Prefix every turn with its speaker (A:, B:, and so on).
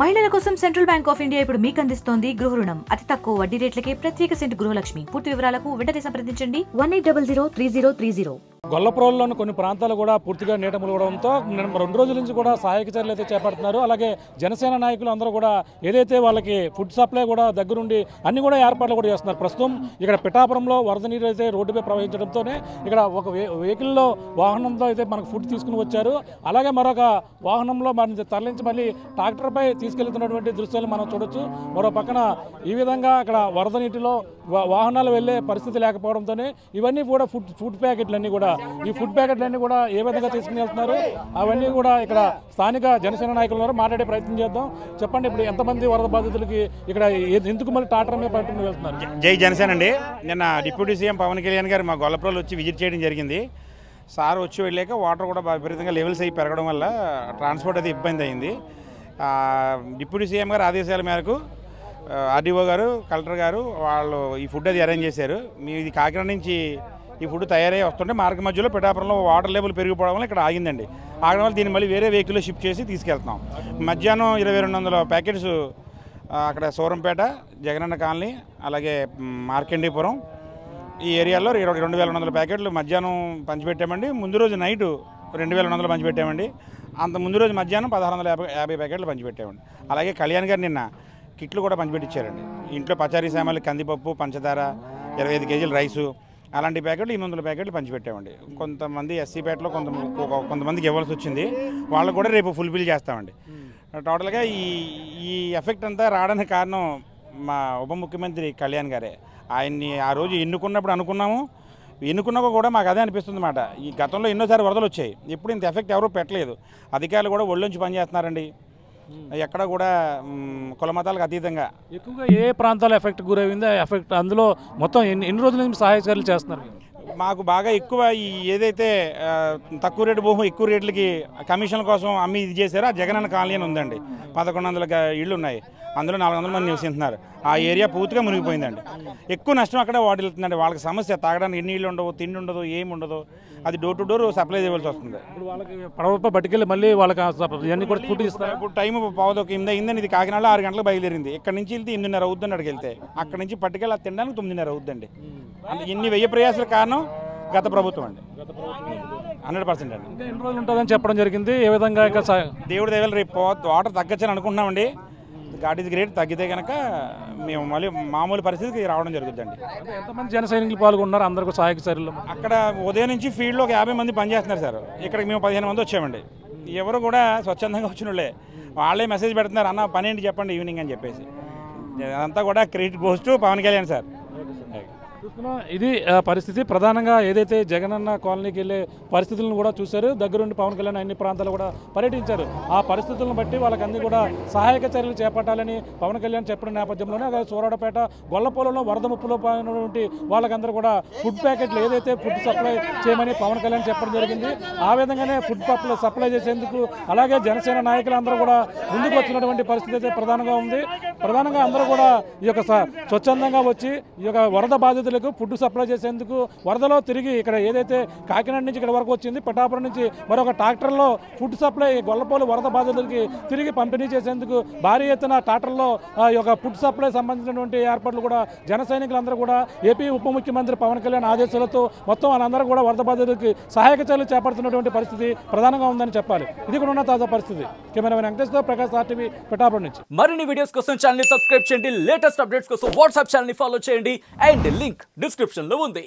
A: మహిళల కోసం central bank of India ఇప్పుడు మీకు అందిస్తోంది గృహ రుణం. అతి తక్కువ వడ్డీ రేట్లకే ప్రత్యేక సెంటు గృహలక్ష్మి. పూర్తి వివరాలకు వెంటనే సంప్రదించండి 18003030.
B: గొల్లప్రోలులోని కొన్ని ప్రాంతాలు కూడా పూర్తిగా నీట ములగడంతో 2 రోజుల నుంచి కూడా సహాయక చర్యలు అయితే చేపడుతున్నారు. అలాగే జనసేన నాయకులు అందరూ కూడా ఏదైతే వాళ్ళకి ఫుడ్ సప్లై కూడా దగ్గరుండి అన్ని కూడా ఏర్పాట్లు కూడా చేస్తున్నారు. ప్రస్తుతం ఇక్కడ పిఠాపురంలో వరద నీరు అయితే రోడ్డుపై ప్రవహించడంతోనే ఇక్కడ ఒక వెహికల్లో వాహనంతో అయితే మనకు ఫుడ్ తీసుకుని వచ్చారు. అలాగే మరొక వాహనంలో మన తరలించి మళ్ళీ ట్రాక్టర్పై తీసుకెళ్తున్నటువంటి దృశ్యాలు మనం చూడొచ్చు. మరో పక్కన ఈ విధంగా అక్కడ వరద నీటిలో వాహనాలు వెళ్లే పరిస్థితి లేకపోవడంతోనే ఇవన్నీ కూడా ఫుడ్ ప్యాకెట్లన్నీ కూడా ఈ ఫుడ్ ప్యాకెట్లన్నీ కూడా ఏ విధంగా తీసుకుని వెళ్తున్నారు అవన్నీ కూడా ఇక్కడ స్థానిక జనసేన నాయకులు మాట్లాడే ప్రయత్నం చేద్దాం. చెప్పండి, ఇప్పుడు ఎంతమంది వరద బాధితులకి ఇక్కడ ఎందుకు మళ్ళీ ట్రాక్టర్ మీద పట్టుకుని వెళ్తున్నారు?
C: జై జనసేన అండి. నిన్న డిప్యూటీ సీఎం పవన్ కళ్యాణ్ గారు మా గొల్లప్రోలు వచ్చి విజిట్ చేయడం జరిగింది. సార్ వచ్చి వెళ్ళాక వాటర్ కూడా విపరీతంగా లెవెల్స్ అయ్యి పెరగడం వల్ల ట్రాన్స్పోర్ట్ అయితే ఇబ్బంది అయింది. డిప్యూటీ సీఎం గారు ఆదేశాల మేరకు ఆర్డీఓ గారు, కలెక్టర్ గారు వాళ్ళు ఈ ఫుడ్ అది అరేంజ్ చేశారు. ఇది కాకినాడ నుంచి ఈ ఫుడ్ తయారై వస్తుంటే మార్గ మధ్యలో పిఠాపురంలో వాటర్ లెవెల్ పెరిగిపోవడం వల్ల ఇక్కడ ఆగిందండి. ఆగడం వల్ల దీన్ని మళ్ళీ వేరే వెహికల్లో షిఫ్ట్ చేసి తీసుకెళ్తున్నాం. మధ్యాహ్నం 2200 ప్యాకెట్స్ అక్కడ సూరంపేట, జగనన్న కాలనీ, అలాగే మార్కండీపురం ఈ ఏరియాలో 2200 ప్యాకెట్లు మధ్యాహ్నం పంచిపెట్టామండి. ముందు రోజు నైటు 2200 పంచిపెట్టామండి. అంత ముందు రోజు మధ్యాహ్నం 1650 ప్యాకెట్లు పంచిపెట్టామండి. అలాగే కళ్యాణ్ గారు నిన్న కిట్లు కూడా పంచిపెట్టించారండి. ఇంట్లో పచారీ సామాన్లు, కందిపప్పు, పంచదార, 25 కేజీలు రైసు అలాంటి ప్యాకెట్లు 800 ప్యాకెట్లు పంచిపెట్టామండి. కొంతమంది ఎస్సీపేటలో కొంతమందికి ఇవ్వాల్సి వచ్చింది. వాళ్ళకు కూడా రేపు ఫుల్ఫిల్ చేస్తామండి. టోటల్గా ఈ ఎఫెక్ట్ అంతా రావడానికి కారణం మా ఉప ముఖ్యమంత్రి కళ్యాణ్ గారే. ఆయన్ని ఆ రోజు ఎన్నుకున్నాక కూడా మాకు అదే అనిపిస్తుంది అన్నమాట. ఈ గతంలో ఎన్నోసారి వరదలు వచ్చాయి, ఎప్పుడు ఇంత ఎఫెక్ట్ ఎవరూ పెట్టలేదు. అధికారులు కూడా ఒళ్ళొంచి పనిచేస్తున్నారండి. ఎక్కడ కూడా కులమతాలకు అతీతంగా
B: ఎక్కువగా ఏ ప్రాంతాల ఎఫెక్ట్ గురైంది ఎఫెక్ట్ అందులో మొత్తం ఎన్ని రోజుల నుంచి సహాయ చర్యలు చేస్తున్నారు?
C: మాకు బాగా ఎక్కువ ఈ ఏదైతే తక్కువ రేటు భూమి ఎక్కువ రేట్లకి కమిషన్ల కోసం అమ్మి ఇది చేశారో ఆ జగనన్న కాలనీ అని ఉందండి. 1100 ఇళ్ళు ఉన్నాయి, అందులో 400 మంది నివసిస్తున్నారు. ఆ ఏరియా పూర్తిగా మునిగిపోయిందండి. ఎక్కువ నష్టం అక్కడే వాటిల్తుందండి. వాళ్ళకి సమస్య తాగడానికి నీళ్ళు ఉండవు, తిండి ఉండదు, ఏమి ఉండదు. అది డోర్ టు డోర్ సప్లై చేయవలసి వస్తుంది.
B: ఇప్పుడు వాళ్ళకి పడవ పట్టుకెళ్ళి మళ్ళీ వాళ్ళకి ఇవన్నీ కూడా ఫుడ్ ఇస్తారు.
C: ఇప్పుడు టైం 8:15 అయిందండి. ఇది కాకినాడలో 6 గంటలకు బయలుదేరింది. ఇక్కడ నుంచి వెళ్తే 8:30 అవుద్దండి. అక్కడికి వెళ్తే అక్కడ నుంచి పట్టుకెళ్ళి అది తినడానికి 9:30 అవుద్దండి. ఇన్ని వెయ్యి ప్రయాసాల కారణం గత ప్రభుత్వం అండి. 100% అండి.
B: ఇంకా ఎన్ని రోజులు ఉంటుందని చెప్పడం జరిగింది. ఏ విధంగా
C: దేవుడి దగ్గర రేపు వాటర్ తగ్గచ్చని అనుకుంటున్నామండి. God is great. తగ్గితే కనుక మేము మళ్ళీ మామూలు పరిస్థితికి రావడం జరుగుతుందండి.
B: ఎంతమంది జన సైనికులు పాల్గొన్నారు అందరికీ సహాయక చర్యలు?
C: అక్కడ ఉదయం నుంచి ఫీల్డ్లో ఒక 50 మంది పనిచేస్తున్నారు సార్. ఇక్కడికి మేము 15 మంది వచ్చామండి. ఎవరు కూడా స్వచ్ఛందంగా వచ్చిన వాళ్ళే మెసేజ్ పెడుతున్నారు, అన్న పని ఏంటి చెప్పండి ఈవినింగ్ అని చెప్పేసి. అదంతా కూడా credit goes to Pawan Kalyan sir.
B: ఇది పరిస్థితి. ప్రధానంగా ఏదైతే జగనన్న కాలనీకి వెళ్ళే పరిస్థితులను కూడా చూశారు. దగ్గరుండి పవన్ కళ్యాణ్ అన్ని ప్రాంతాలు కూడా పర్యటించారు. ఆ పరిస్థితులను బట్టి వాళ్ళకన్నీ కూడా సహాయక చర్యలు చేపట్టాలని పవన్ కళ్యాణ్ చెప్పిన నేపథ్యంలోనే సూరాడపేట, గొల్లపోలలో వరద ముప్పులో పోయినటువంటి వాళ్ళకందరూ కూడా ఫుడ్ ప్యాకెట్లు ఏదైతే ఫుడ్ సప్లై చేయమని పవన్ కళ్యాణ్ చెప్పడం జరిగింది. ఆ విధంగానే ఫుడ్ సప్లై చేసేందుకు అలాగే జనసేన నాయకులందరూ కూడా ముందుకు వచ్చినటువంటి పరిస్థితి అయితే ప్రధానంగా ఉంది. ప్రధానంగా అందరూ కూడా ఈ యొక్క స్వచ్ఛందంగా వచ్చి ఈ యొక్క వరద బాధితులకు ఫుడ్ సప్లై చేసేందుకు వరదలో తిరిగి ఇక్కడ ఏదైతే కాకినాడ నుంచి ఇక్కడ వరకు వచ్చింది, పిఠాపురం నుంచి మరొక ట్రాక్టర్లో ఫుడ్ సప్లై గొల్లపోలు వరద బాధితులకి తిరిగి పంపిణీ చేసేందుకు భారీ ఎత్తున ట్రాక్టర్లో ఈ యొక్క ఫుడ్ సప్లై సంబంధించినటువంటి ఏర్పాట్లు కూడా జన సైనికులందరూ కూడా ఏపీ ఉప ముఖ్యమంత్రి పవన్ కళ్యాణ్ ఆదేశాలతో మొత్తం వాళ్ళందరూ కూడా వరద బాధితులకి సహాయక చర్యలు చేపడుతున్నటువంటి పరిస్థితి ప్రధానంగా ఉందని చెప్పాలి. ఇది కూడా ఉన్న తాజా పరిస్థితి. కెమెరామెన్ వెంకటేశ్వర ప్రకాష్, RTV, పిఠాపురం నుంచి.
D: మరిన్ని వీడియోస్ కోసం ఛానల్ ని సబ్స్క్రైబ్ చేయండి. లేటెస్ట్ అప్డేట్స్ కోసం వాట్సాప్ ఛానల్ ని ఫాలో చేయండి. అండ్ లింక్ డిస్క్రిప్షన్ లో ఉంది.